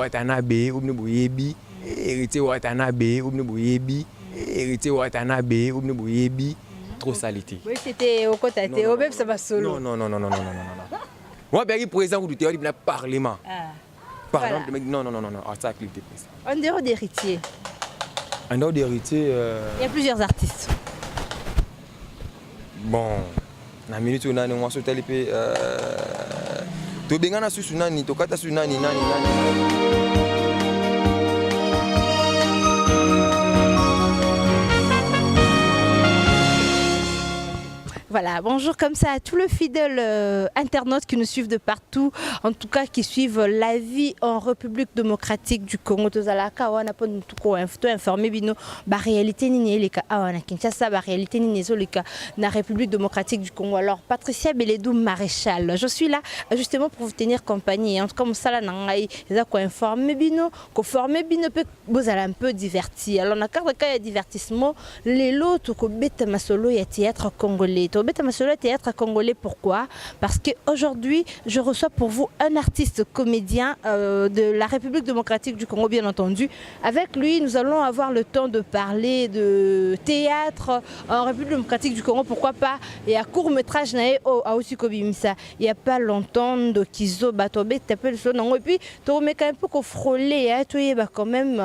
Watanabe ou Boyebi, héritier Watanabe ou Boyebi, héritier Watanabe ou Boyebi, trop salité. Oui, c'était au côté de Obeb, ça va solo. Non. Moi, je suis président du théâtre du Parlement. Par exemple, non, ça clip de président. En dehors d'héritier. En dehors d'héritier. Il y a plusieurs artistes. Bon, na minute où on a un sauté l'épée. Tu benga na susu nani, tu kata susu nani. Voilà, bonjour comme ça à tous les fidèles internautes qui nous suivent de partout, en tout cas qui suivent la vie en République démocratique du Congo. Tozalaka wana po ntuko informé bino ba réalité nini leka awana Kinshasa ba réalité nini zoleka na République démocratique du Congo. Alors Patricia Beledou Maréchal, je suis là justement pour vous tenir compagnie. En tout cas musala nangai eza ko informer bino, ko former bino pe bozala un peu diverti. Alors na carte de divertissement, les lots ko beta masolo ya théâtre congolais. Théâtre congolais, pourquoi? Parce qu'aujourd'hui, je reçois pour vous un artiste comédien de la République démocratique du Congo, bien entendu. Avec lui, nous allons avoir le temps de parler de théâtre en République démocratique du Congo. Pourquoi pas? Il y a court métrage à Osikobimisa. Il n'y a pas longtemps de Kizo Batobe, t'appelles son nom. Et puis, tu remets quand même un peu frôler, tu es quand même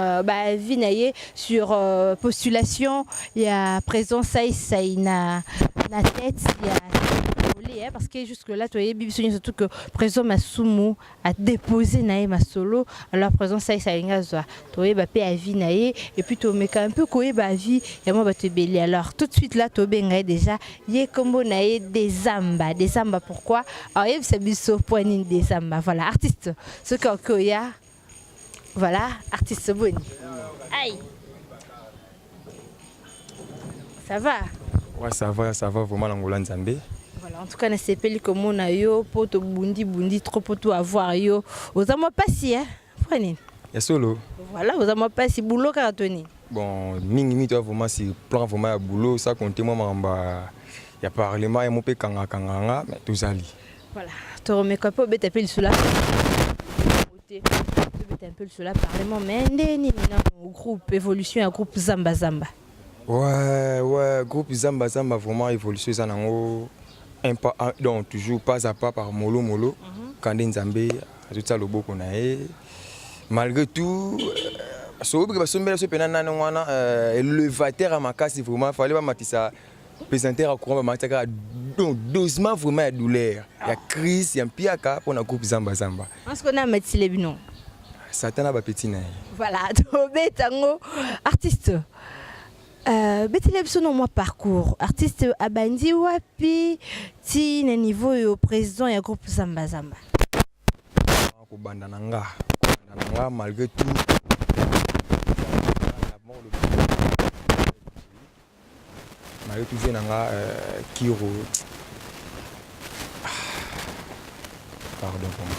vinaillé sur postulation. Il y a présence Saïna. La tête, il y a parce que jusque là tu as vu surtout que présent Masumu a déposé nae ma solo alors présent ça ingazwa tu as ba à vie nae et puis tu mets un peu quoi ba vie et moi ba te belé alors tout de suite là tu benga déjà yé combo nae des zamba pourquoi alors il c'est biso poignine des zamba voilà artiste ce koya voilà artiste boni aïe ça va. Ouais, ça va vraiment l'Angola Nzambé. Voilà, en tout cas, c'est pas comme on a yo, poto bundi, trop poto avoir yo. Vous avez pas si, hein? Prenez. Il y a solo. Voilà, vous avez pas si boulot cartonné. Bon, mingi toi vraiment si plan vraiment à boulot, ça compte moi mamba. Il y a parlement et mon pe kanga, mais tout ça li. Voilà, tu remets quoi pour bête appeler cela. Tu bête un peu cela parlement, mais non, groupe évolution, un groupe Zamba. Ouais, groupe Zamba vraiment évolution ça donc toujours pas à pas par mollo quand Nzambé tout ça le beau qu'on a malgré tout élevateur à ma casse vraiment fallait pas matissa présenter à courant mataka donc doucement vraiment douleur il y a crise il y a piaka pour le groupe Zamba est-ce qu'on a mettre les binon Satan a petit naï voilà tobé tango artiste. Betelebso moi parcours artiste abandi wapi ti na niveau au président et groupe Zamba ko banda nanga malgré tout nanga Kiro pardon pour moi.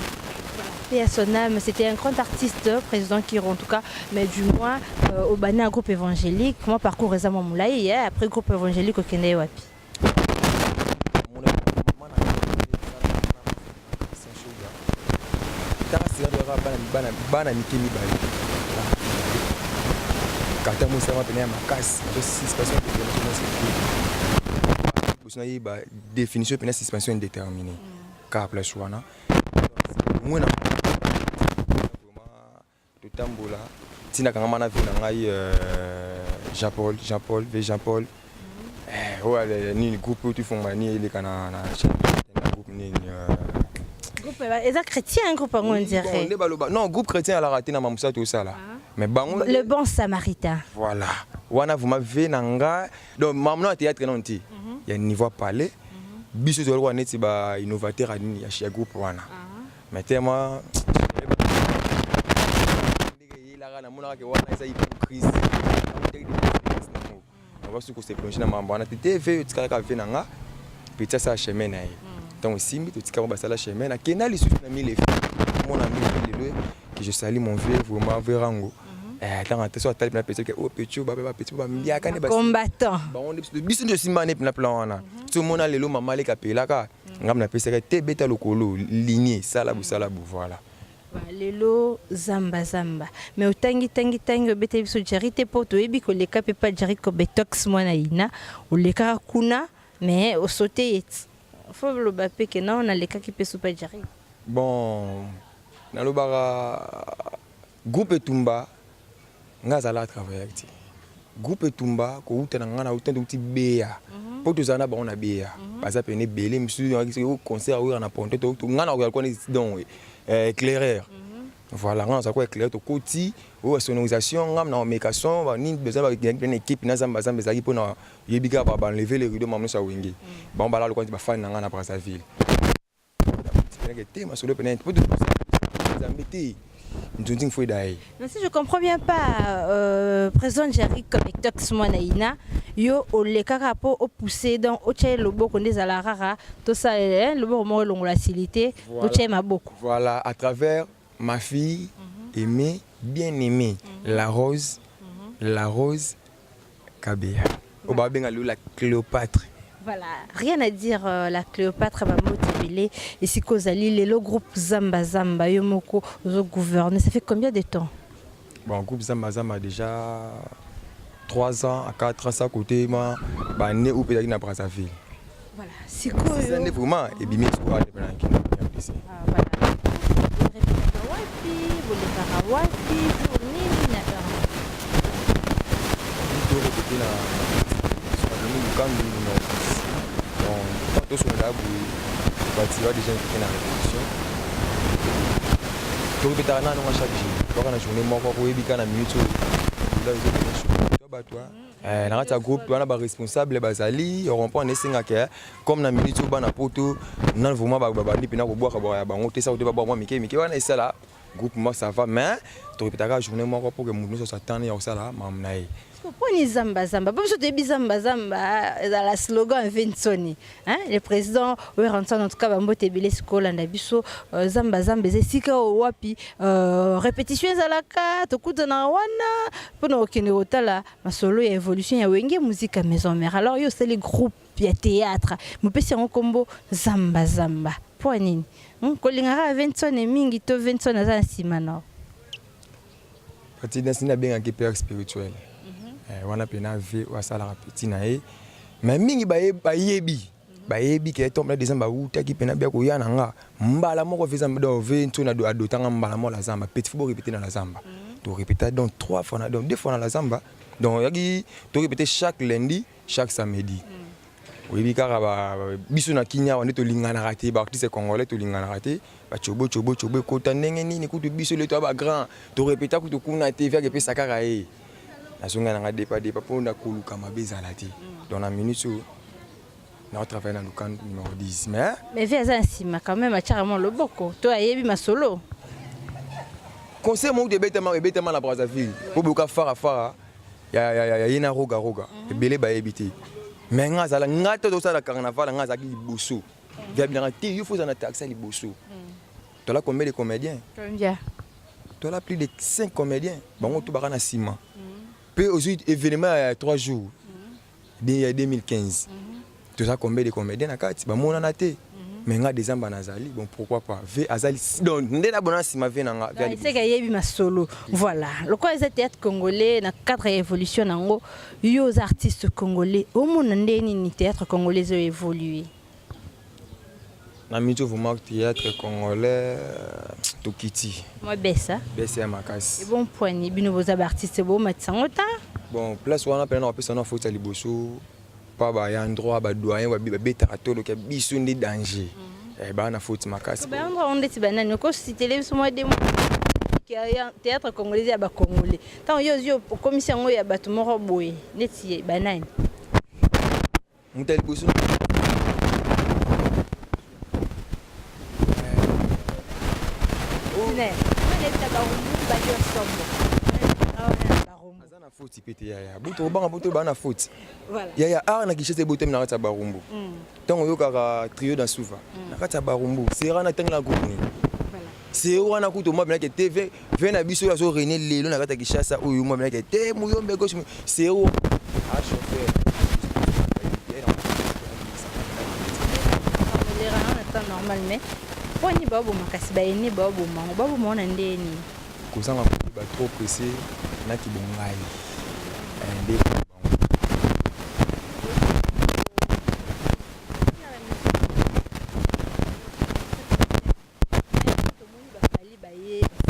Et à son âme, c'était un grand artiste, président Kiro en tout cas, mais du moins au Bana, un groupe évangélique. Moi, parcours récemment Moulaï, après groupe évangélique au Kenya Wapi. Définition de suspension indéterminée. Car la chouana. Tambola tina kanga mana vina ngai Jean-Paul ouais ni groupe tu font mani il kana na groupe ni groupe est chrétien groupe on dirait non groupe chrétien à la raté na mamusa tout ça là mais bango le bon samaritain voilà wana vous m'avez nanga donc mamno théâtre non ti il y a niveau parler biso zo wana ti ba innovateur ani ya chez groupe wana mais tellement on va se plonger dans ma TV tu as fait nanga petit ça chemin na donc simbi tu as ba sala chemin na kena li susu na mi les mon ami que je salue mon vieux vraiment Verango tant attention à telle personne que oh petit ba mbia kana ba combattant ba on biso de simane na plan wana tout le monde a lelo mama le kapela ka ngam na pesa te beta lokolo lignée sala bu voilà lelo zamba zamba mais otangi obeta biso jari te po toyebi koleka mpe pa jari kobetox mwana ina olekaka kuna mais osote eti fo loba mpe ke na nalekaki mpe so pa jari. Bon nalobaka groupe etumba nga azala travailler te groupe etumba kouta na nga na utanda uti beya po tozala na bango na beya baza pene ebele misusu concert oyo na ponte nga na koyala kwana donc éclaireur. Voilà, on a quoi éclairé au côté, ou sonorisation, on a une mécation, on a une équipe, on a une équipe pour enlever les rideaux, on a une bon bah là le coin de fan dans la Brazzaville. Si je comprends bien pas, président Jerry comme Tox Monaïna, yo le carapo au poussé dans au tché le beau qu'on est à la rara, tout ça le beau moment long la facilité, au tché ma beaucoup. Voilà, à travers ma fille aimée, bien aimée, la rose Kabea. Au babin la Cléopâtre. Voilà, rien à dire, la Cléopâtre va motiver et si Kozali, le groupe Zamba Zamba, Yomoko, au gouvernement, ça fait combien de temps? Bon, le groupe Zamba Zamba a déjà 3 ans à 4 ans, ça côté moi, bah né ou peut-être na Brazzaville. Voilà, c'est quoi? C'est vraiment et bien sûr voilà. Tous sont là pour bâtir des gens qui sont en révolution. Tout le temps, on a chaque jour. On a journée, moi, pour éviter la minute. Là, il groupe, on a responsable, bazali, on prend des signes comme na minute au bana poto, on a vraiment babani pina ko boire boire ba ngote ça ou pas boire miki on est ça là. Groupe moi ça va mais tu répètes la journée moi pour que mon nous s'attendre à ça là, mamnaï. Pourquoi ni zamba zamba? Parce que début zamba zamba dans la slogan Vinconi. Hein? Le président oui rentre en tout cas bambo tebele skola na biso zamba zamba zesika wapi répétition zalaka to kutana wana pour okene otala masolo ya évolution ya wenge musique à maison mère. Alors yo c'est les groupes ya théâtre. Mo pesi en combo zamba zamba. Pour nini? Kolingara Vinconi mingi to Vinconi za simana. Parti dans sina bien un père spirituel. Wana pena ve wa sala petit na e mais mingi bayebi ke tombe des zamba uta ki pena bia ko yana nga mbala moko veza mdo ve ntuna do adotanga mbala mo la zamba petit faut répéter dans la zamba to répéter donc 3 fois donc 2 fois dans la zamba donc yaki to répéter chaque lundi chaque samedi oui kaka ba biso na kinya on to lingana raté ba artiste congolais to lingana raté ba chobo ko tanenge nini ko to biso le to ba grand to répéter ko to kuna TV ke pe sakara e azonga na dépa pour na koluka mabeza la ti dans la minute où on travaille dans le camp numéro 10 mais via nsima quand même atiarement le boko toi yebi masolo conseil mo de betema la Brazzaville pour boka fara ya yena roga ebele ba ebité mais ngazala ngata to sala carnaval ngazaki liboso via bien te il faut en taxer liboso toi là combien de comédiens combien toi là plus de 5 comédiens bango tout baka na sima. Puis aussi événement il y a 3 jours. Il y a 2015. Tout ça combien de comédiens na kati ba mona na te. Mais nga des amba nazali bon pourquoi pas. Ve azali donc ndena bona sima ve na nga. C'est que yebi ma solo. Voilà. Le quoi est théâtre congolais na cadre évolution nango yo aux artistes congolais au mona ndeni ni théâtre congolais a évolué. Na mito vraiment théâtre congolais Tokiti. Moi bessa. Bessa makasi. Et bon point ni bino vos artistes beau matsango ta. Bon place wana pena na pesa na faut ali boso pa ba ya endroit ba doyen wa beta to ke biso ndi danger. Ba na faut makasi. Ba endroit on dit banane ko si télévision moi de qui a théâtre congolais ya ba congolais. Tant yo commission ya ba to moro boye neti banane. Mutel boso. Azana faute pété ya buto bana faute ya na kishese botem na kata barumbu tango yo kaka trio dans souva na kata barumbu sera na tangla groupe ni c'est wana kuto moi bien que TV vena biso ya so René lelo na kata kishasa oyo moi bien que te muyombe gauche c'est o a chauffeur normal mais Poni babo makasi ba ene babo mango babo mona ndeni. Kozanga ba trop pressé na ki bongai. Ndé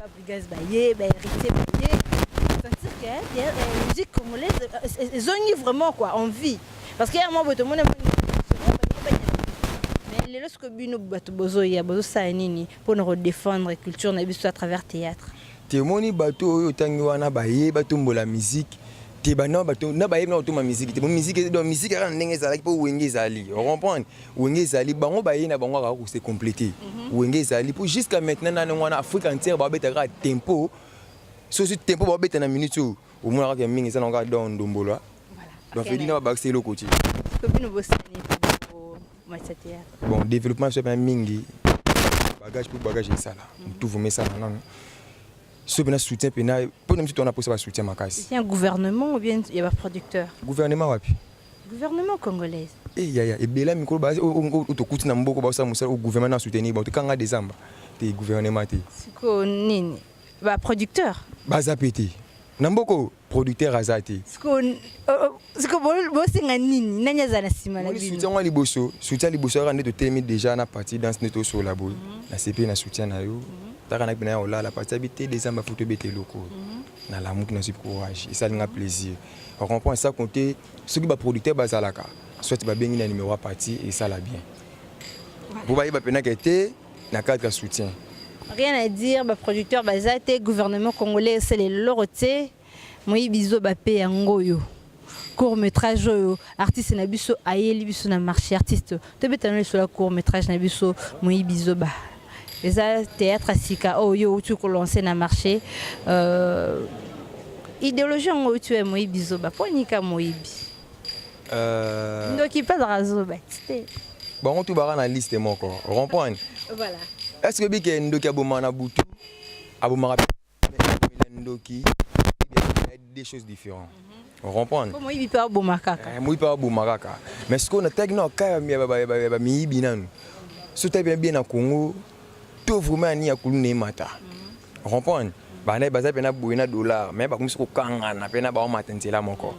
Fabrigas baye, ba hérité baye. Sentir que la musique congolaise ils ont vraiment quoi envie parce qu'il y a moi tout le monde mais les lorsque bino bato bozo ya bozo sa nini pour nous défendre la culture na biso à travers théâtre. Témoni bato oyo tangi wana baye batombola musique. Te bana bato na baye na otoma musique te musique donc musique ya ndenge ezala po wenge ezali. On comprend wenge ezali bango baye na bango ka ko se compléter. Wenge ezali pour jusqu'à maintenant na ngwana Afrique entière ba betaka tempo. So si tempo ba beta na minute au moins ka mingi ça nga don ndombola. Donc fait dina ba le côté. Que bino bosani pour match théâtre. Bon développement c'est pas mingi. Bagage pour bagage ça là. Tout vous met ça non. Ce bien soutien pena pour nous on a posé soutien makasi. C'est un gouvernement ou bien il y a un producteur? Gouvernement wapi? Gouvernement congolais. Eh ya et bela micro base au to kuti na mboko ba ça musala au gouvernement soutenir ba to kanga décembre. Te gouvernement te. Siko nini? Ba producteur. Baza pété. Namboko producteur azati. Siko bo singa nini? Nanya za na sima na bino. Soutien liboso rande de terminer déjà na partie dans neto sur la boule. Na CP na soutien na yo. Takana bina o la partie habité des amba photo bété locaux. Na l'amour na sur courage et ça nga plaisir. On comprend ça compter ce qui ba producteur bazalaka. Soit ba bengi na numéro partie et ça la bien. Pour ba pena été na cadre soutien. Rien à dire, bah producteur bazate gouvernement congolais c'est les loroté. Moi bizo ba pe yangoyo. Court métrage artiste na biso ayeli biso na marché artiste. Te betano sur la court métrage na biso moi bizo ba. Les théâtre asika oh yo tu ko lancer na marché idéologie ngo tu es moi bizo ba ponika moi bi. Donc il pas de raison ba. Bon on tout bara na liste mon corps. Comprendre. Voilà. Est-ce que bike ndoki abomana butu abomara ndoki des choses différentes. On comprend. Moi il pas bomakaka. Moi pas bomakaka. Mais ce qu'on a tag na ka mi binanu. So ta bien na Congo tout vraiment ni akulune mata. On comprend. Bana baza pena boina dollar mais ba kumisi ko kanga na pena ba matentela moko.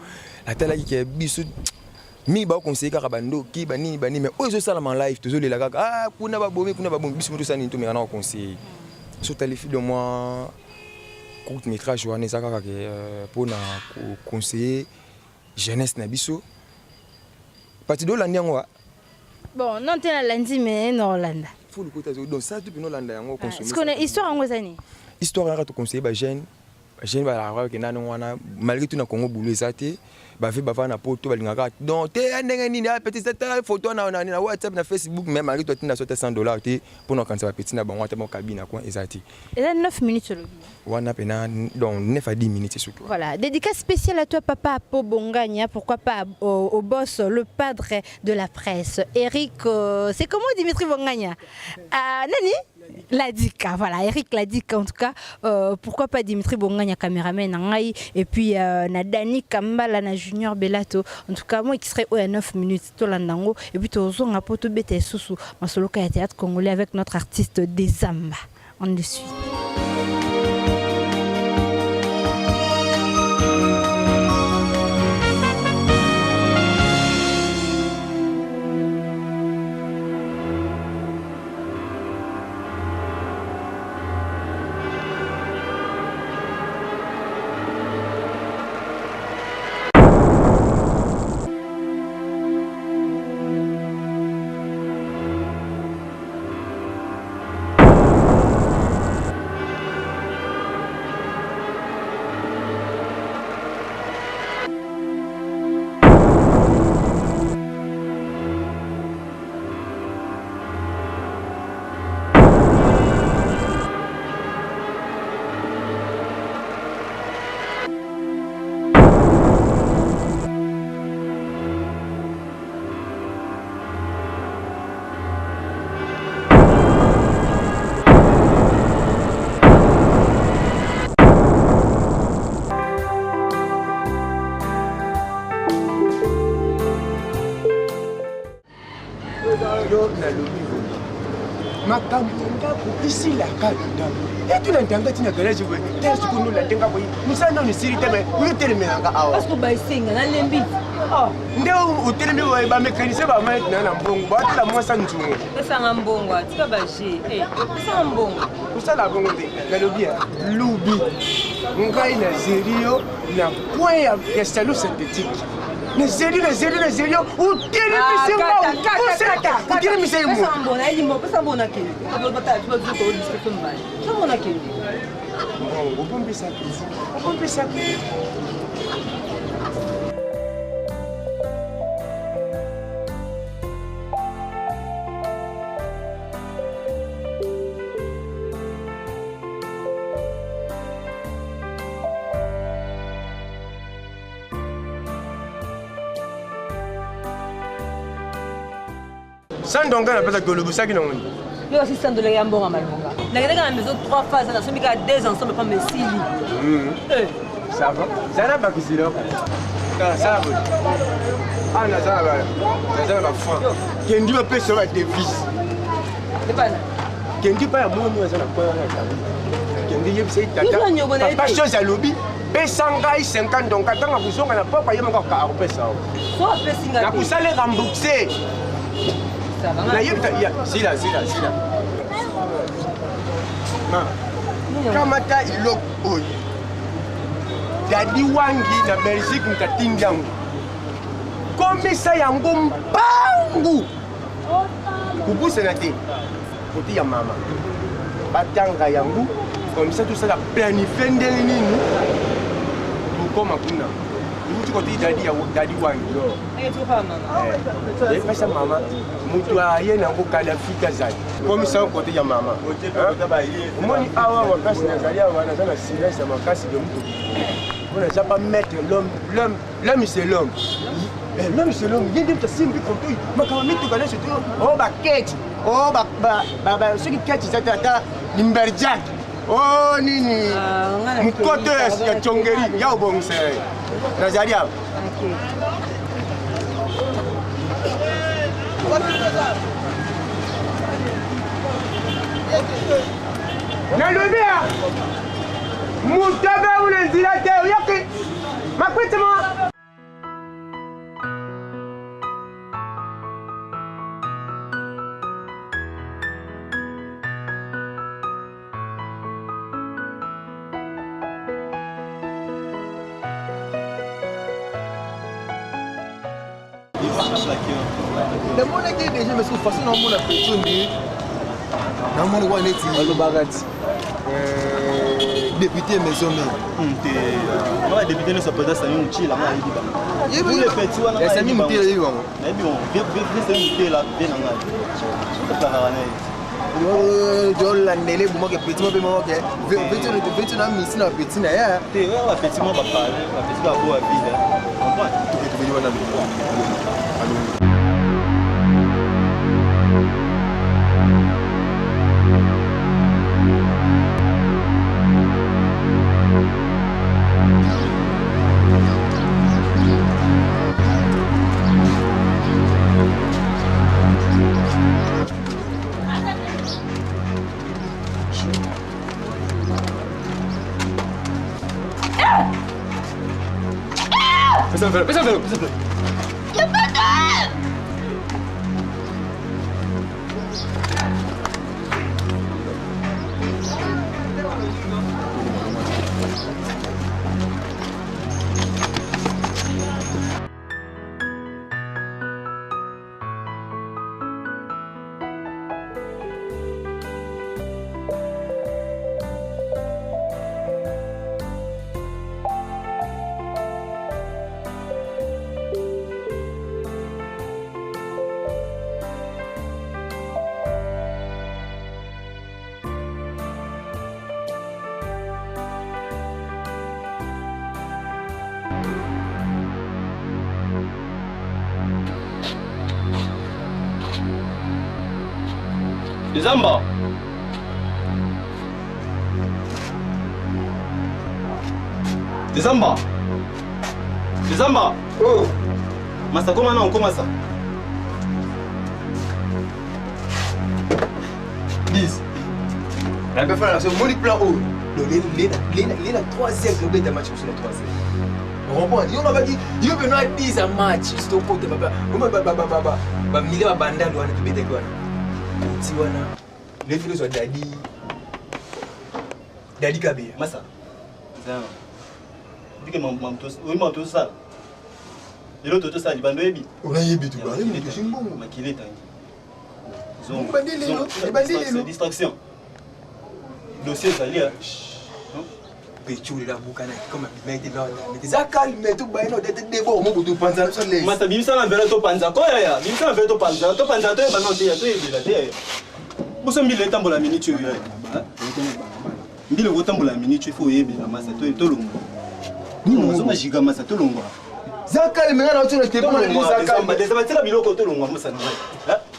La tala ki biso mi ba conseiller ka bando ki bani mais ozo sala man live toujours les kaka ah kuna ba bomi biso mutu sani to me na conseiller. So ta les filles de moi court métrage wana ça kaka pour na conseiller jeunesse na biso. Parti do landi ngwa. Bon, non t'es lundi mais non Hollande. Faut le côté donc ça depuis no landa yango consommer. Est-ce qu'on a histoire en ngozani? Histoire à te conseiller ba jeune ba la ra ke na wana malgré tout na Congo boulou ezate ba fait ba na poto ba lingaka donc te ndenge nini a petit cette photo na WhatsApp na Facebook même malgré tout na sauter $100 te pour na kanza ba petit na bango ta mon cabine quoi ezate. Et là 9 minutes le bien. Wana pena donc 9 à 10 minutes surtout. Voilà, dédicace spéciale à toi papa Apo Bongania, pourquoi pas au boss le padre de la presse Eric c'est comment Dimitri Bongania? Nani Ladika, voilà, Eric Ladika en tout cas, pourquoi pas Dimitri Bongania, caméraman Nangai, et puis Nadani Kambala, na Junior Bellato, en tout cas, moi qui serais à 9 minutes, Tolandango, et puis Tozon a poto bete sous ma solo théâtre congolais avec notre artiste Desamba. On le suit. makambo ndako isilaka ndako etulantanga tina garage boye te sikunu landenga boye musana ni siri teme uyotelemelanga awa parce que baisenga nalembi nde utelemi boye bamécanicien bamayetina na mbongo batela mwasa nzungu pesanga mbongo atika baje pesanga mbongo osala bongo te nalobi lubi ngai na zerio na point ya salo synthétique na zerio utelemise mbongo pesa mbona kende mbona kende obombisa Sandonga na pesa que le busaki na ngoni. Yo aussi $100 ya mbongo malonga. Na kenda na maison 3 phases na somi ka 2 ensemble pas mesili. Ça va. Ça n'a pas que c'est là. Ça va. Ah na ça va. Ça va franc. Kendi va pesa wa devise. C'est pas ça. Kendi pa ya moni za na kwa na tabi. Kendi yeb sei tata. Pas chose à lobby. Pesa ngai 50 donc atanga kusonga na papa yema ka pesa. So pesa ngai. Na kusale rembourser. Na yebta ya sila. Ma. Kama ta ilok oyo. Dadi wangi na Belgique nkatindangu. Komisa yango mbangu. Kubusa na te. Koti ya mama. Batanga yangu. Komisa tout ça la planifier ndenge nini. Tukoma kuna. Tu côté dadi wangi. Pesa mama mutu aye na ngokala fika zali comme ça côté ya mama moni awa wakasi nazali awa naza na silence ya makasi de mutu on n'a pas mettre l'homme c'est l'homme c'est l'homme yende mtasimbi konto makama mitu kana surtout oh ba keti oh ba ceux qui keti ça tata limberjack oh nini mkoto ya chongeri ya ubongse nazali awa Nalobea mutabe ule nzila te yaki makwete mo Le monde qui est déjà, mais c'est facile, on a pression de. Dans mon roi, il est député maison mère. Moi, député ne s'appelle pas Samy Mouchi, là, il Vous les petits, on a Samy Mouchi, là, il va. Mais bon, Samy Mouchi, là, bien en je l'année pour moi que petit moi que petit na misi na petit na ya te wa petit moi ba parler la petit ba bo vie on va tout venir na Pesa un vélo. Y'a pas d'heure. Zamba. Zamba. Zamba. Oh. Masa comment non comment ça? 10. La personne a fait mon plan haut. Donc, les 3e club de match sur le 3e. On comprend. Il y a dit, il y a 10 à match. C'est ton côté, papa. Bah, milieu à banda, on a tout bête quoi. Si on a les filles sont Dadi Kabé. Massa. Ça. Dis que mon tout ça. Et l'autre tout ça, il bande ebi. On a yebi tout bas. Il est bon. Makilé tangi. Ils ont distraction. Dossier sali hein. Pécho la boucana comme mais là. Mais ça calme tout bas non d'être débord mon bout panza sur les. Massa bimisa na velo to panza ko ya. Bimisa na velo to panza to ba non te ya to ebi la te. Boso mbile tambola minute yo ya. Mbile ko tambola minute faut ebi la massa to longo. Ni mo ma giga massa to longo. Ça calme là on te pas ça calme. Des abatela biloko to longo massa na.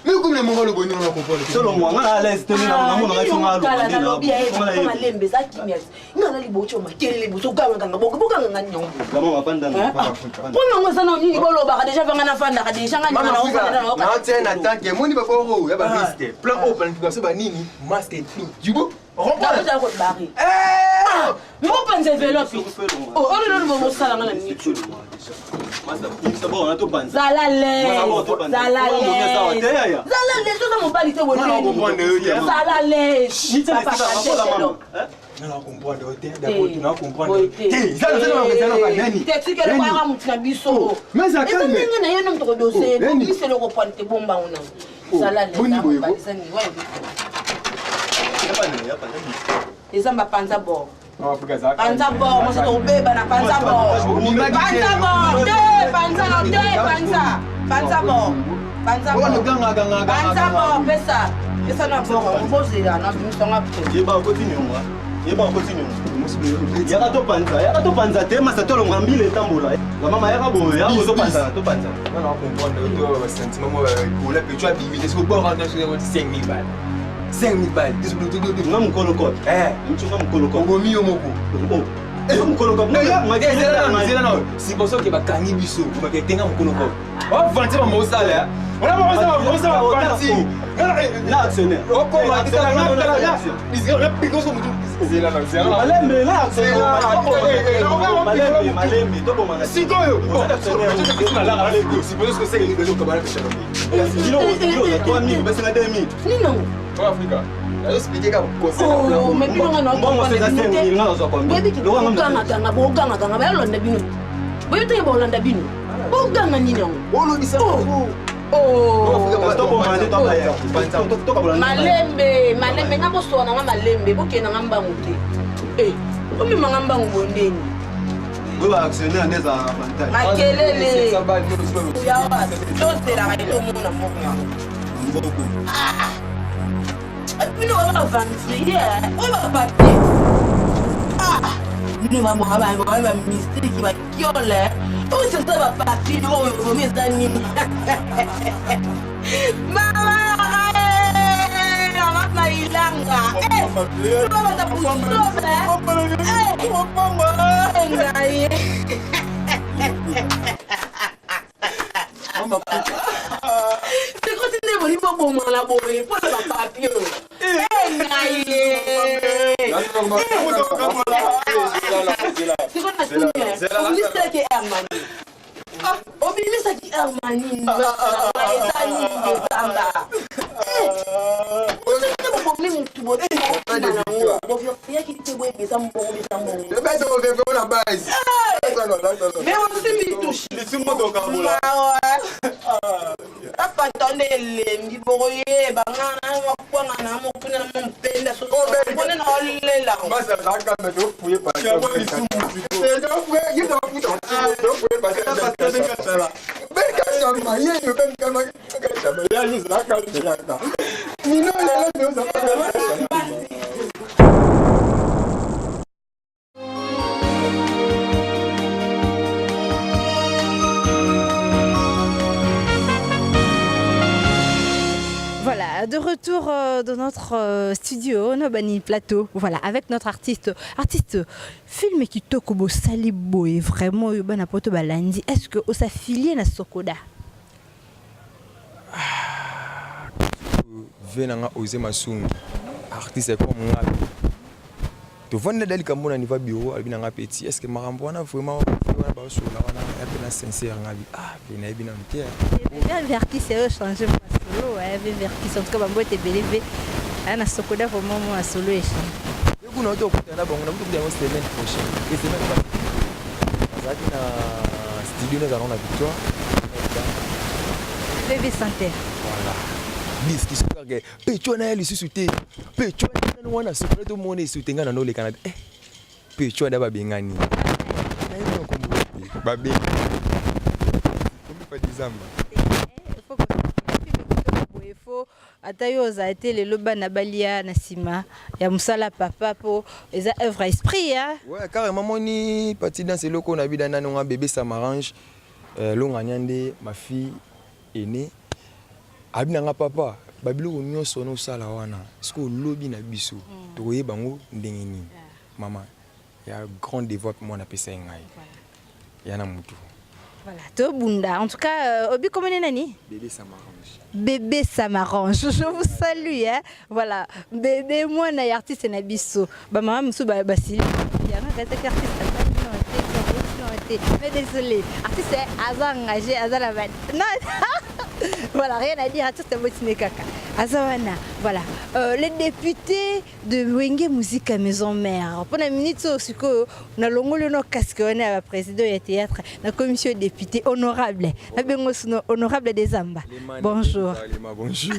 Mais comme les mongols bonne on comprend. Solo moi na à l'aise tenir na mo na funga lo. Kala na lobi ya kama lembe za kimya. Ngana libocho makele libocho ganga boka nganyongo. Kama mapanda na. Pona ngoza na nini boloba ka deja vanga na fanda ka deja nganya na ofanda na oka. Na tena tanke moni ba foro ya ba risque. Plan haut planification ba nini masque et tout. Tu vois? Comprends déjà ko bari. Mo panze velopi. Oh, on le mo sala ngana ni chulo. Massa, c'est bon, on a tout pensé. Zalale. Zalale, so za mo bali te wo. Zalale. Ni te pa pa. Non, comprendre, d'abord tu n'as comprendre. Ça va nani. T'es que le wa mutina biso. Mais ça calme. Mais ngana yo nom to dossier, ni se le reprendre te bomba ona. Zalale. Boni boyo. Les amba panza bo. Afrika za. Panza bo, mo se to beba na panza bo. Panza bo, panza bo. Panza bo, pesa. Pesa na bo, on pose là, na bisonga pe. Yeba continue moi. Yaka to panza te massa to longa mbile tambola. La mama yaka bo, ya bo to panza. Non, comprendre le sentiment pour la que tu as divisé sur bord en 5 000 balles. 5 000 balles. Nga mukolo kot. Mchunga mukolo kot. Ngomi yo moko. Oh. Mukolo kot. C'est pour ça que bakangi biso, ba ke tenga mukolo kot. On va vendre mon salaire. On a vendre la actionnaire. On commence là. Ils ont piqué sur mutu. C'est là c'est là. Malembe là. C'est là. Malembe to ko manga. Si goyo. C'est pour ça que c'est une bonne cabane de chaleur. Dilo 3000 basi na 2000. Nino. En Afrique. Là, expliquer comme ça. Oh, mais puis on a bon c'est ça 5000 nga zo ko. Baby ki ganga bo ganga ba londa bino. Boyo te bo londa bino. Bo ganga nino. Oh lo bisa. Oh. Malembe nga bosona nga malembe bokena nga mbangu te. Omi manga mbangu bondeni. Vous actionnaire des avantages. Makelele. Yawa, chose la raito mona moka. Bino ba avancer, on va papier. Bino ba mo ba mistake ba kiole. O se sa ba papier o mes amis. Mama, mama ilanga. Mama ta puso. C'est quand tu n'es pas bon pour moi la boue, pour le papier. C'est quoi la première? On dit ça qui est Hermani. On dit ça qui est Hermani. Mais on se met touche. Apa tonde lembi boye bangana wakwana na mo kuna na mpenda so bona na olela Masa zaka me do fuye pa. Do fuye pa. Berka chama ye yo kan kama chama ya ni zaka chama. Ni no ya no zaka. Voilà, de retour dans notre studio, Nobani Plateau, voilà, avec notre artiste film qui tokobo salibo et vraiment bana poto balandi. Est-ce que osa filié na sokoda? Venanga oser masungu. artiste comme moi. Tu vois dans likambo na niveau bureau albina nga petit est-ce que marambo wana vraiment wana ba so la wana ya sincère nga bi bina bina mtia bien verti c'est changer mon solo verti en tout cas bambo était belé ana sokoda vraiment mon solo et kuna auto kutana bango na mtu kuja semaine prochaine et semaine passée na studio na la victoire bébé santé voilà disque sur que pecho na ali susute pecho na wana sokole to mone sutenga na no le kana pecho da babengani na hiyo kombo babengi kombi pa dizamba faut atayo ozaete lelo bana balia na sima ya musala papa po eza œuvre esprit hein ouais carrément moni parti dans ce loko na bidana nga bébé ça m'arrange longa nyande ma fille aînée abina nga papa babilo nyonso no sala wana siko lobi na biso to yebango ndenge nini mama ya grand développement na pesa ngai yana mutu voilà to bunda en tout cas obi comment nani bébé ça m'arrange bébé ça m'arrange je vous salue hein voilà bébé moi na artiste na biso ba mama musu ba basi ya nga kata artiste mais désolé artiste aza engagé aza la non voilà, rien à dire, tout est motivé caca. Azawana, voilà. Les députés de Wenge Musique à Maison Mère. Pour la minute, on a le casque, on a le président du théâtre, la commission des députés honorable. Honorable des Amba. Bonjour. Bonjour.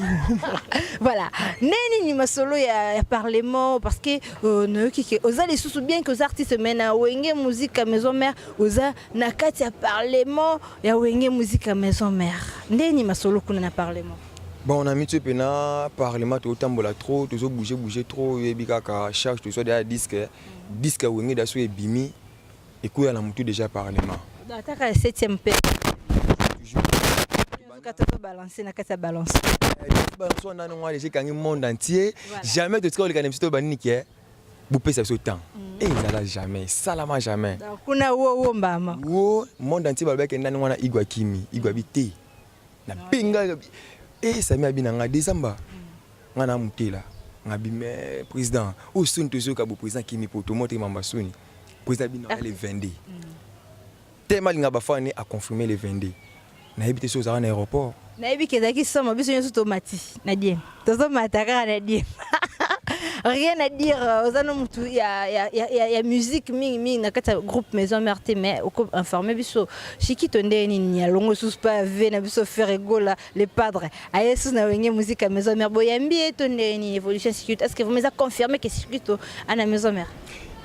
Voilà. Neni ni masolo ya parlement parce que aux allez sous bien que les artistes mènent à Wenge Musique à Maison Mère, aux nakati à parlement ya Wenge Musique à Maison Mère. Neni masolo kuna na parlement. Bon, on a mis un parlement, tout le temps, trop, tout bouger trop, et puis quand charge, tout ça, derrière disque où on est dans ce bimi, et quoi, on a monté déjà parlement. Attaque à la 7e paix. Balancer, na kata balance. On a déjà gagné le monde entier. Jamais de ce qu'on a gagné, c'est banique. Vous payez ce temps. Et ils n'allent jamais, salama jamais. Kuna wo mbama. Wo, monde entier, balbek, et nan wana igwa kimi, igwa bité. Na pinga. Et ça m'a bien en décembre. On a monté là. On a dit président. Où sont tous ceux qui ont président qui m'ont pour montrer ma maçonnerie. Président bien les 22. Tellement il a fait à confirmer les 22. On a habité sur un aéroport. On a habité qui sont besoin de automatique. Nadia. Tous les matins Nadia. Rien à dire aux anonymes il y a musique ming na kata groupe Maison Mère mais au informé biso chiki tonde ni ya longo sous pas na biso faire gola les padres ayesu na Wenge Musique à Maison Mère boyambi tonde ni évolution sécurité est-ce que vous m'avez confirmé que sécurité à la Maison Mère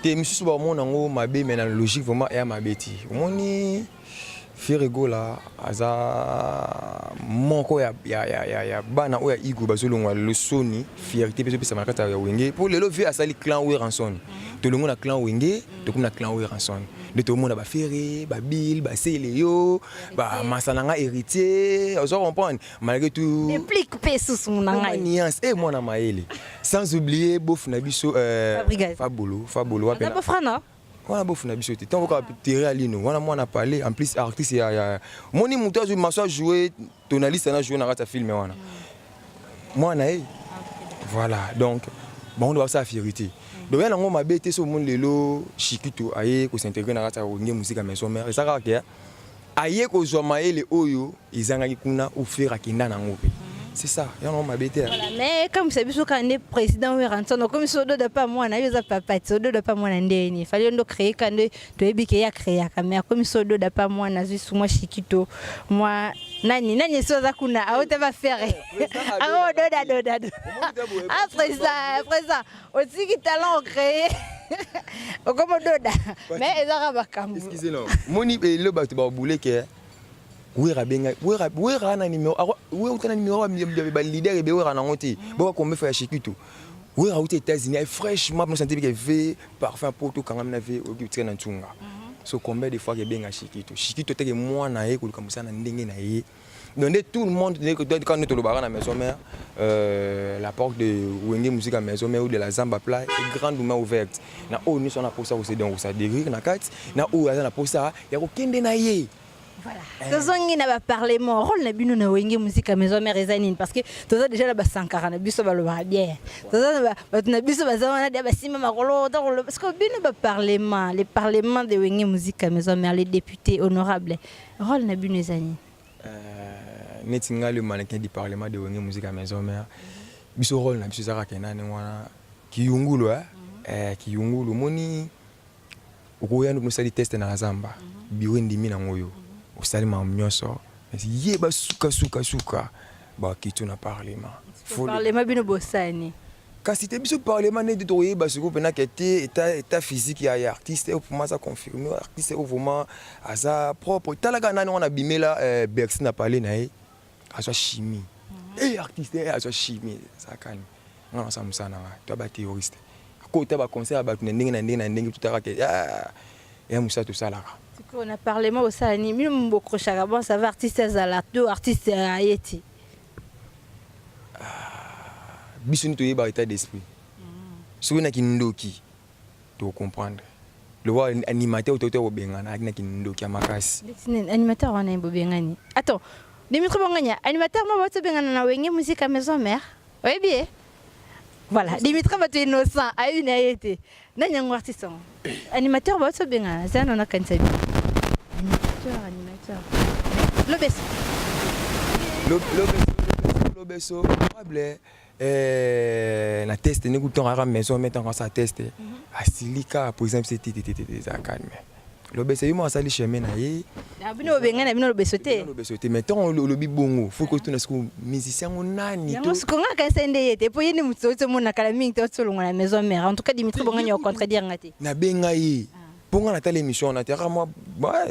te monsieur ba mon ngo mabe mais dans logique vraiment ya mabeti moni faire gola aza moko ya bana oya igo bazolongwa le soni fierté peso pesa makata ya Wenge pour le lever asali clan we ranson to longo na clan Wenge to kuna clan we ranson de tout le monde ba ferré ba bill ba seleo ba masananga héritier on comprendre malgré tout implique peso sunanga nuance et moi na maele sans oublier bof na biso fabolo apena pas frana. On a beau faire des choses. Tant qu'on a tiré à l'ino, on a parlé. En plus, artiste, il y a. Mon imoutage, je m'assois jouer. Tonaliste, on a joué dans un film. Moi, on a. Voilà. Donc, bon, on doit ça fierté. Donc, on m'a bêté sur mon lelo, Chikito, aïe, qu'on s'intègre dans la musique à Maison Mère. Et ça, aïe, qu'on soit maïe, les oyo, ils ont un ou faire à Kina Nangope. C'est ça, on m'a bêté. Voilà, mais comme c'est bien quand on est président ou rançon, comme si on ne pas moi, on a eu papa, on ne pas moi il fallait nous créer quand tu es biqué à créer mais comme si on ne pas moi, on a juste moi Chikito, moi nani soza kuna, ah tu vas faire. Ah doda. Ah président, aussi qui talent créé. Comme doda. Mais ils ont rabakam. Excusez-moi. Moni le bateau ba boulé que wera benga wera na numéro wera utana numéro ba leader et wera na ngoti ba ko me fa Chikito wera aux États-Unis fraîchement no santé que fait parfum pour tout quand même na fait au kitre na tsunga so combien de fois que benga Chikito te que moi na ye ko kamisa na ndenge na ye donc tout le monde quand nous te le barra na Maison Mère la porte de Wenge Musique à Maison Mère ou de la Zamba Pla est grandement ouverte na o nous on a pour ça aussi donc ça dérive na carte na o na pour ça ya ko kende na ye Voilà. Tozongi na ba parlement rôle na bino na wenge musique à maison mère ezanine parce que toza déjà la ba sankara na biso ba lo ba bien. Toza ba na biso ba zama na dia ba sima makolo parce que bino ba parlement les parlements de wenge musique à maison mère les députés honorables rôle na bino ezanine. Netinga le mannequin du parlement de wenge musique à maison mère. Biso rôle na biso zaka kenane wana kiyungulu kiyungulu moni okoya no sali test na zamba biwe ndimi na ngoyo osali mamnyoso yeba suka ba kitu na parlement parlement bino bosani kasi te biso parlement ne to yeba suko pena kete état physique ya artiste au pour ça confirmer artiste au vraiment asa propre talaga nani wana bimela Bercy na parler na aso chimie artiste aso chimie ça calme ngana sa musana to ba théoriste ko ta ba conseil ba ndenge tout arake ya musa to salaka. On a parlé moi aussi à Nîmes, mon crochara bon ça va artiste Zala, deux artistes à Haïti. Bisoni to yeba état d'esprit. Soki na kindoki to comprendre. Le voir animateur auteur obengana na kindoki makasi. Animateur on a bobengani. Attends, Dimitri Bongania, animateur moi va bengana na wenge musique à maison mère. Oui bien. Voilà, Dimitri va être innocent à une Haïti. Nanyang artiste. Animateur va être bengana, ça on a kansa. Animateur. L'obeso, probable. La test, nous goûtons à la maison, mettons en sa test. À Silica, par exemple, c'était ça calme. L'obeso, il m'a sali chemin naïe. Abino bengana, abino l'obesoté. L'obesoté, mettons le bibongo. Faut que tu n'aies musicien ou nani. Yango sikonga kansende yete. Po yeni mutsoto mona kala mingi totso longa la maison mère. En tout cas, Dimitri Bongania au contredire ngati. Na bengaye. Pour la telle émission, on a terre moi,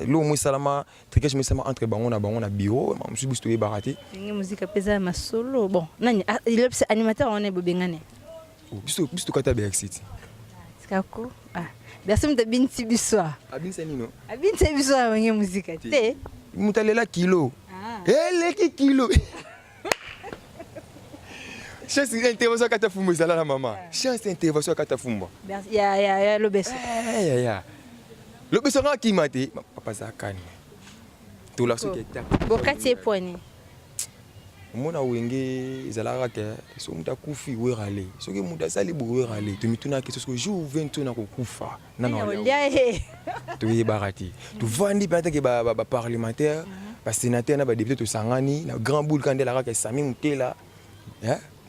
l'eau moi salama, tricage mais salama entre bangon na bureau, je suis boosté baraté. Une musique pesa ma solo. Bon, nani, il est animateur on est bobengane. Bisto kata Bercy. Skako. Ah, Bercy mta binti biswa. Abinsa nino. Abinti biswa wenye musique. Te. Mutalela kilo. Eleki kilo. Chance intervention kata fumbo zala la maman. Chance intervention kata fumbo. Ya l'obeso. Ya. L'obeso nga ki mate, papa zakani. To la so keta. Bokati eponi. Mona wenge zala ke so muta kufi we rale. So ke muta sali bo we rale. To mituna ke so jour 20 na ko kufa. Nana. To ye barati. To vandi pata ke ba parlementaire, ba sénateur na ba député to sangani, na grand boule kandela ka Sami Mutela.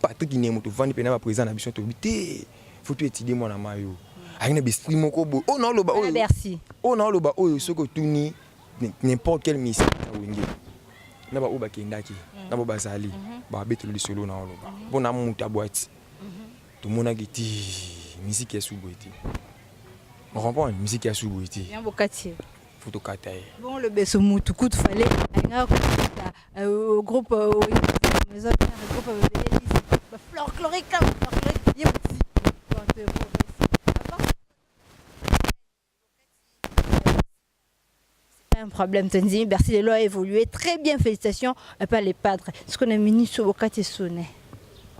Patrick Niemu to vandi pena ba président na biso to bité. Faut tu étudier mon amayo. Aina bistri moko bo. Oh non loba oh. Merci. Oh non loba oh soko tuni n'importe quelle mission na wenge. Na ba oba kendaki. Na ba bazali. Ba betelo solo na loba. Bona muta boîte. To mona giti musique ya suboiti. On comprend musique ya suboiti. Ya bokati. Faut to kataye. Bon le beso mutu coup de fallait au groupe maison groupe folklorique un problème Tanzanie Bercy les lois a évolué très bien félicitations à pas les padres ce qu'on a mis sur Bokati sonné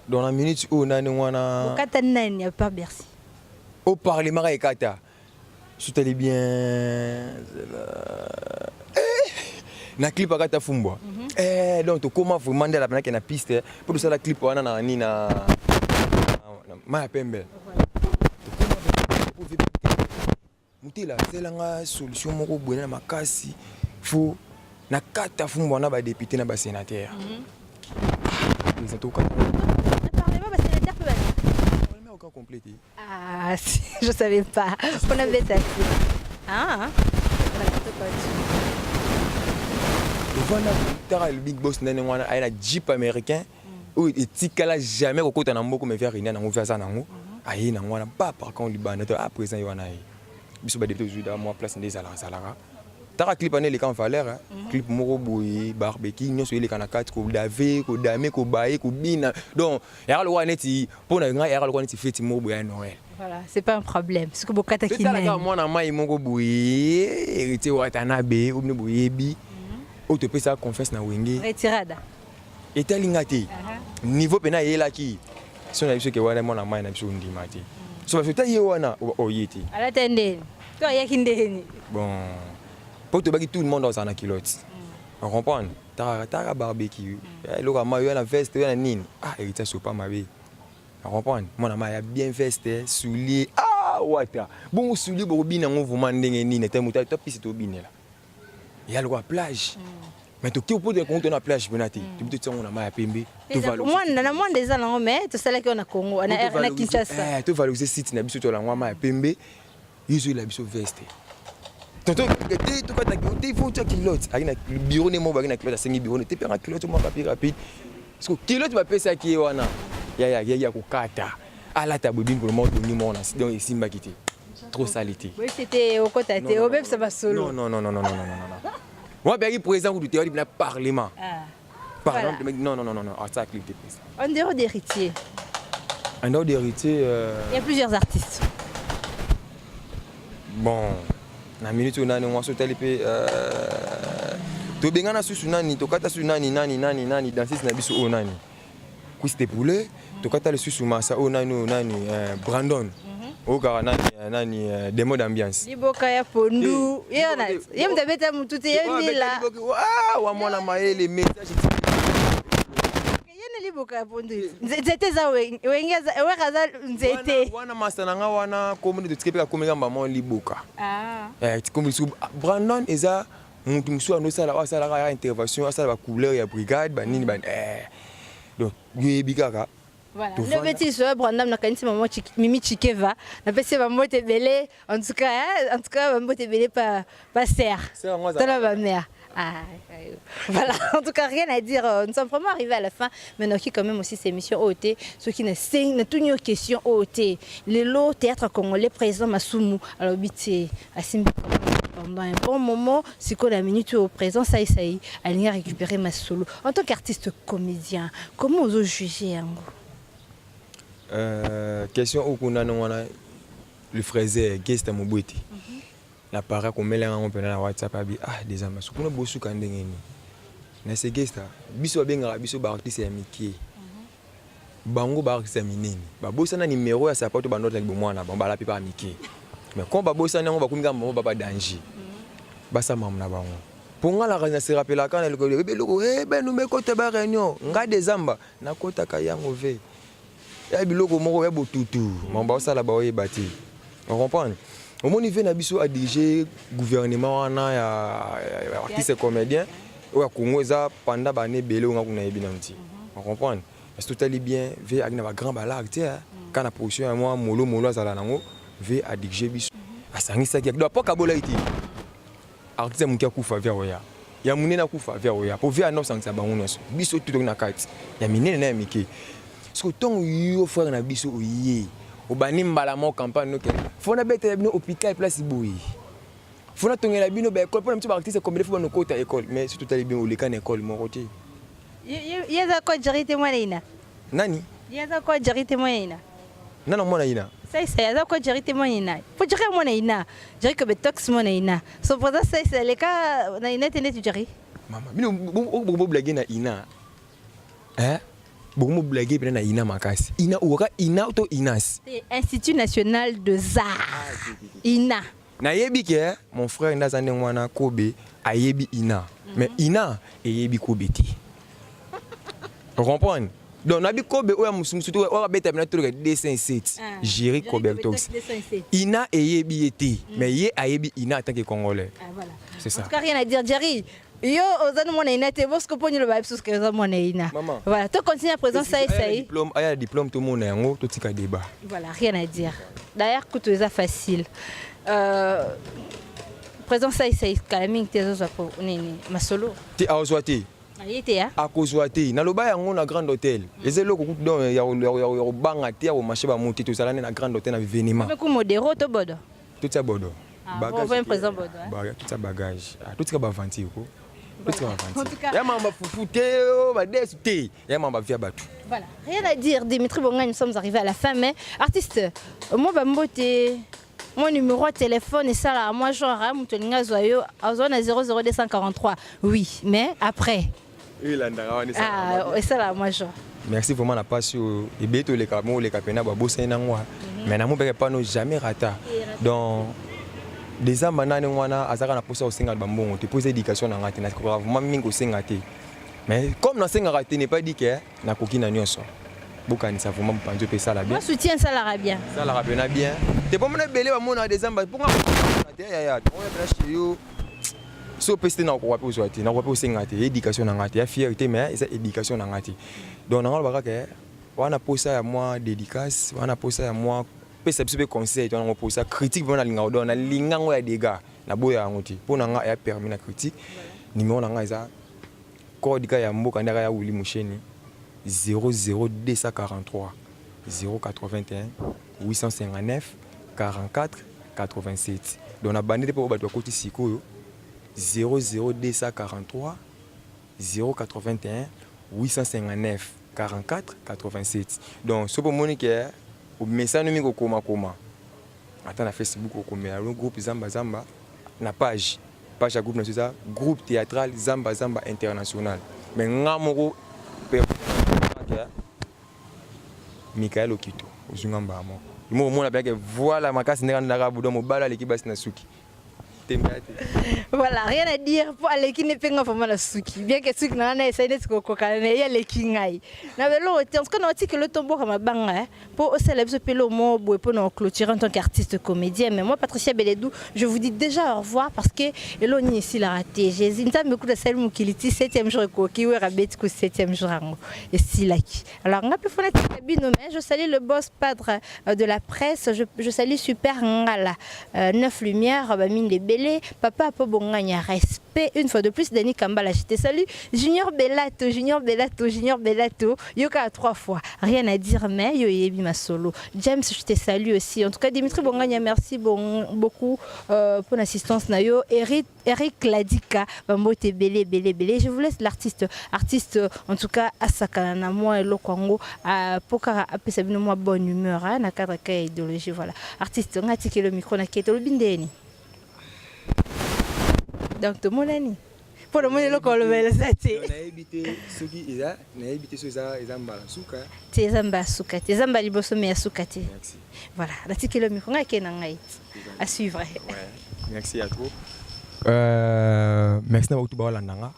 dans la minute où on a Bokata nani à part Bercy au parlement et kata si tu allais bien na clip akata fumbo donc comment vous demander la planète na piste pour ça la clip wana na ni na ma pembe mutila selanga solution moko bwana makasi faut na kata fumbo na ba député na ba sénateur ils ont tout kata parlement ba sénateur peut parlement aucun complété ah je savais pas on avait ça voilà le big boss nene wana a un jeep américain où il tikala jamais au côté na mboko me faire rien na ngo faire ça nango ayi na wana pas par contre libana à présent yona yi biso ba député juda moi place ndé zala tara clip ané les kan valeur clip moko boyi barbecue nyoso ile kana kat ko dave ko dame ko baye ko bina donc ya lo wana ti pona nga ya lo wana ti feti moko boya Noël. Voilà, c'est pas un problème parce que bokata ki nene tala moi na mai moko boyi hérité watanabe ou ne boyebi o te pesa confiance na wenge retirada etalinga te niveau pena yelaki so na biso ke wana mona mai na biso ndima te so ba feta ye wana o yeti ala tendeni to yakindeni bon pour te baki tout le monde dans sa culotte On comprend. T'as barbecue. Le gars m'a eu la veste, il y a nini. Ah, héritage c'est pas ma vie. On comprend. Mon ami a bien veste, souliers. Ah, wata. Bon souliers pour bien on vous mande nini, t'es mouta top c'est au bien là. Il y a le roi plage. Mais tu qui peut te compter na plage benati. Tu peux te dire on a ma pembe. Tu valoriser. Moi na moi des ans mais tu sais là qu'on a Congo, on a Kinshasa. Tu valoriser site na biso to la ma pembe. Ils ont la biso veste. Tonton, tu quand tu faut tu kilote. Avec le bureau ne mo ba na kilote 5 bureau, tu peux en kilote mo papier rapide. Parce que kilote va pesa qui wana. Ya kukata. Ala ta bobine pour le monde ni mon dans ici m'a quitté. Trop salité. Oui, c'était au côté au même ça va solo. Non. Moi ben présent du théorie de parlement. Parlement non. Ah ça clip de présent. En dehors d'héritier. En dehors d'héritier Il y a plusieurs artistes. Bon, na minute on a on sauter les to bengana susu nani to kata su nani danser na biso o nani. Ku c'était pour le to kata le susu masa o nani Brandon. O gara nani démo d'ambiance. Liboka ya pondu. Yem tabeta mututi yemila. Ah wa mwana maele message. Liboka ya pondu. Nzete za wengeza wekaza nzete. Wana masana nga wana community tukepeka komenga mama liboka. Ah. Brandon eza mutu musu anosala wasala intervention asala ba couleur ya brigade ba nini ba donc yebikaka. Voilà. Le petit soeur Brandon na kanisi maman Mimi Chikeva na pesi ba mote belé en tout cas ba mote belé pas serre. Tala ba mère. Ah, voilà, en tout cas rien à dire, nous sommes vraiment arrivés à la fin, mais nous qui quand même aussi ces émissions OT, ceux qui ne savent toutes nos questions OT, les lots théâtre congolais présent Masumu, alors bité à Simbi pendant un bon moment, c'est quoi la minute au présent, ça y est, elle a récupéré ma solo. En tant qu'artiste comédien, comment vous jugez question où on a le fraisé, qu'est-ce que mon beauté. La para qu'on met là on peut na WhatsApp abi des amis so kuna bosu ka ndenge ni na se gesta biso benga biso ba artiste ya miki bango ba artiste minene ba bosa na numéro ya sapato ba note like bomwana ba la pipa miki mais quand ba bosa na ba kuminga mama ba danger ba sa mamu na bango ponga la raison se rappela quand le loko ben nous me côté ba réunion nga des amba na kota ka yango ve ya biloko moko ya botutu mamba osala ba oyebati on comprend. Au moment où on a dirigé le gouvernement, on a artiste comédien, au Congo, pendant l'année, on comprend. Est-ce que tout allait bien? Vu avec un grand balade, quand la production est moi, molo, zalanango, vu à diriger biso. À ça qui doit pas kabola iti. Artiste mon qui a kufa vers oya. Ya mune na kufa vers oya. Pour ver non sans sabango biso tout na carte. Ya mine na miki. Parce que ton yo frère na biso oye. Au bani mbala mo campagne noké fona bete bino hôpital place boui fona tongela bino ba école pour petit artiste comme il faut no kota école mais surtout tali bien au lekan école mon côté yeza ko jarite mwana ina nani yeza ko jarite mwana ina nana mwana ina ça yeza ko jarite mwana ina pour dire mwana ina dire que betox mwana ina so pour ça c'est le cas na ina tene tu jari mama bino bo blague na ina beaucoup blaguer pendant na ina makasi ina oka ina to inas c'est Institut national de arts ina na yebi ke mon frère ndazande mwana kobe ayebi ina mais ina eyebi kobe ti on comprend donc nabi kobe oya musumusu to oya beta na to 257 Jerry Cobertox ina eyebi eti mais ye ayebi ina en tant que congolais voilà c'est ça en tout cas rien à dire Jerry. Yo ozana mwana ina te bosko poni le vibe soske ozana mwana ina. Voilà, tu continues à présent ça essaye. Aya diplôme tout le monde yango tout tika débat. Voilà, rien à dire. D'ailleurs que tout ça facile. Présent ça essaye kalaming te zo pour nini masolo. Ti awzwati. Ayete ya. Akozwati. Na loba yango na grand hôtel. Ezelo ko don ya banga te ya marché ba monter tout ça na grand hôtel na événement. Mais ko modéro to bodo. Tout ça bodo. Bagage. Présent bodo. Bagage, tout ça bagage. Tout ça ba venti ko. Ya mamba fufute ba desute ya mamba via batu. Voilà, rien à dire Dimitri Bonga, nous sommes arrivés à la fin mais artiste moi ba mbote mon numéro de téléphone et ça là moi genre mutolinga zoyo azona 00243 oui mais après et ça là moi genre merci vraiment la passion et beto les capena ba bossa na moi mais na mo pas jamais rata donc des hommes maintenant azaka na posa osenga bambongo te poser éducation na ngati na vraiment mingi osenga te mais comme na senga raté n'est pas dit que na koki na nyonso bokani ça vraiment panzo pe ça la bien moi soutien ça la bien bien te pas mona belé ba mona des hommes pour te ya on est chez yo so peste na ko wapi ozwati na ko wapi osenga te éducation na ngati ya fierté mais ça éducation na ngati donc na ngalo ke wana posa ya moi dédicace wana posa ya moi pesa biso be conseil to na posa critique bona linga odo na linga ngo ya dégâts na boya ngoti pona nga ya permis na critique numéro na nga eza code ka ya mboka ndaka ya Wili Musheni 00243 081 859 44 87 donc na bandite po bato koti sikoyo 00243 081 859 44 87 donc so po moni ke o message mi ko koma ata na Facebook ko komela le groupe Zamba Zamba na page ya groupe na ça groupe théâtral Zamba Zamba international mais ngamoko Michael Okito ozungamba mo mo mona bien que voilà makasi ndaka budo mo bala l'équipe basi na suki. Voilà, rien à dire pour aller qui ne peut pas faire la souki. Bien que souki n'a essayé de se cocaler, il y a les kingai. Na velo, en ce qu'on a dit que le tombeau comme banga pour célébrer ce pelo mot pour nous clôturer en tant qu'artiste comédien. Mais moi, Patricia Beledou, je vous dis déjà au revoir parce que Eloni ici l'a raté. J'ai zinta beaucoup de celle Moukiliti 7e jour qui ou rabet ko 7e jour et si laki. Alors on a pu faire la binôme. Je salue le boss padre de la presse. Je salue Super Ngala 9 lumières, mine des belles. Papa po bonganya respect une fois de plus Dani Kambala je te salue Junior Bellato yoka 3 fois rien à dire mais yo yebi ma solo James je te salue aussi en tout cas Dimitri Bonganya merci beaucoup pour l'assistance na yo Eric Ladika bambote belé je vous laisse l'artiste en tout cas asakana na moi et lokongo pokara apesa bino moi bonne humeur na cadre ka idéologie voilà artiste ngati ke le micro na keto bindeni. Donc tout le monde est ni. Pour le moment le col le sati. On a évité ce qui est na évité ce ça ezambala suka. Te zamba suka, te zamba liboso me suka te. Merci. Voilà, la tiki le micro ngake na ngai. À suivre. Ouais. Merci à toi. Merci na beaucoup ba landanga.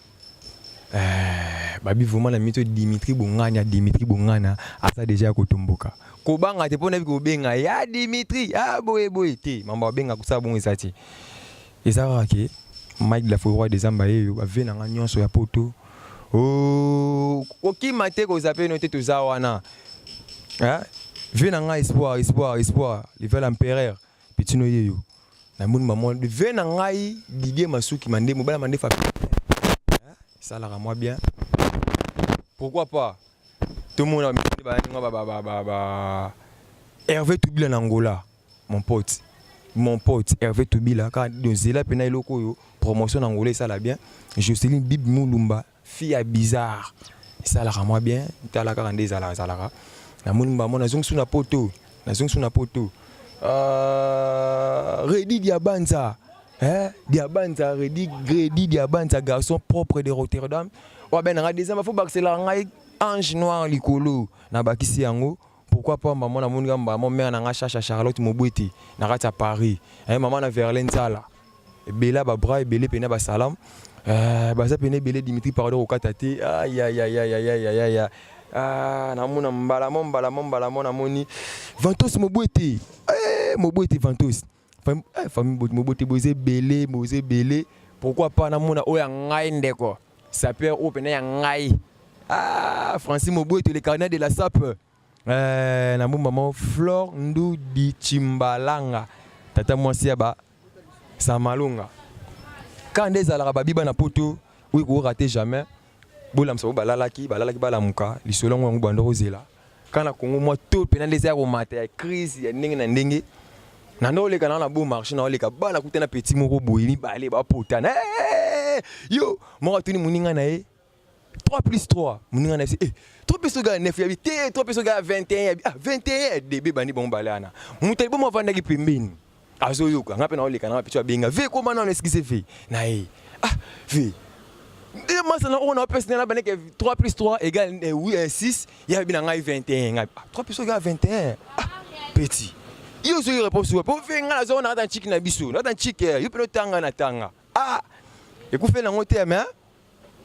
Babi vraiment la mito Dimitri Bongana asa déjà kotomboka. Ko banga te pona ko benga ya Dimitri boy te mamba benga ko sa bon ezati. Ezara ke Mike la Forêt des Zamba yo ba vena nga nyonso ya poto. Oh oki mate ko zape noté to za wana. Vena nga espoir, le vel empereur petino yeyo. Na mun maman vena ngai Didier Masuki mande mobala mande fa. Ça la moi bien. Pourquoi pas? Tout le monde a Hervé Toubila en Angola, mon pote Hervé Toubila, quand nous là pena loko promotion en Angola ça la bien. Jocelyne Bib Moulumba, fille bizarre. Ça la moi bien. T'as la 42 ça la. Na Moulumba mon azong suna poto. Redi Diabanza. Diabanza, Gredi Diabanza, garçon propre de Rotterdam. Ouais, ben, on a des hommes, faut que c'est la ange noir, l'icolo, na bakisi yango. Pourquoi pas, maman, na mon gamba, mon mère, na chacha Charlotte Moboueti, na rata Paris. Maman, na Verlaine Sala. Bella, bra, et Belle, pena, salam. Baza, pena, Belle, Dimitri, pardon, au Katate. Aïe. Na mon balamon, na moni. Ventos Moboueti. Moboueti, Ventos. Famille Mobote Bosé Belé. Pourquoi pas na mona oya ngai ndeko. Sapeur o pena ya ngai. Francis Mobote le carnet de la SAP. Na maman Flore Ndu di Chimbalanga. Tata mwasi ba Samalunga. Quand des ala babiba na poto, oui ko rater jamais. Bolam so balalaki balamuka, li solongo ngo bandoro zela. Quand na Congo moi tout pena les airs au matin, crise ya ndenge na ndenge. Nando le kana na bon marché na le ka bana kutena petit moko boyini balé ba potana yo mo tuni muninga na 3+3 muninga na 3 plus 3 9 ya 3 plus 21 21 débé bani bon balana mutel bo mo vanda ki pembeni azo yo ka ngape na le kana petit benga ve comment on est-ce qui s'est fait na ve moi ça on a personne na bana que 3+3 = 6 ya bina ngai 21 3 plus 3 21 petit yo zo réponse po venga na zo na ta chiki na biso na ta chiki yo pe no tanga na tanga ah et ku fait na ngote mais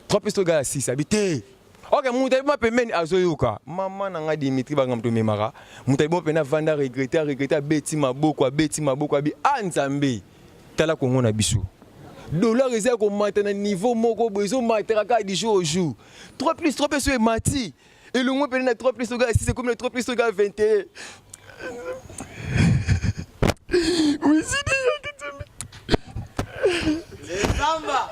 3 plus 3 6 habité ok mutai ma pe men azo yoka mama na nga Dimitri ba ngamto memara mutai bo pe na vanda regretter beti maboko abi anzambe tala kongo na biso dollar eza ko matana niveau moko bezo matraka du jour au jour 3 plus 3 peso e mati et le moins pe na 3 plus 3 6 c'est comme le 3 plus 3 21 oui c'est dit les samba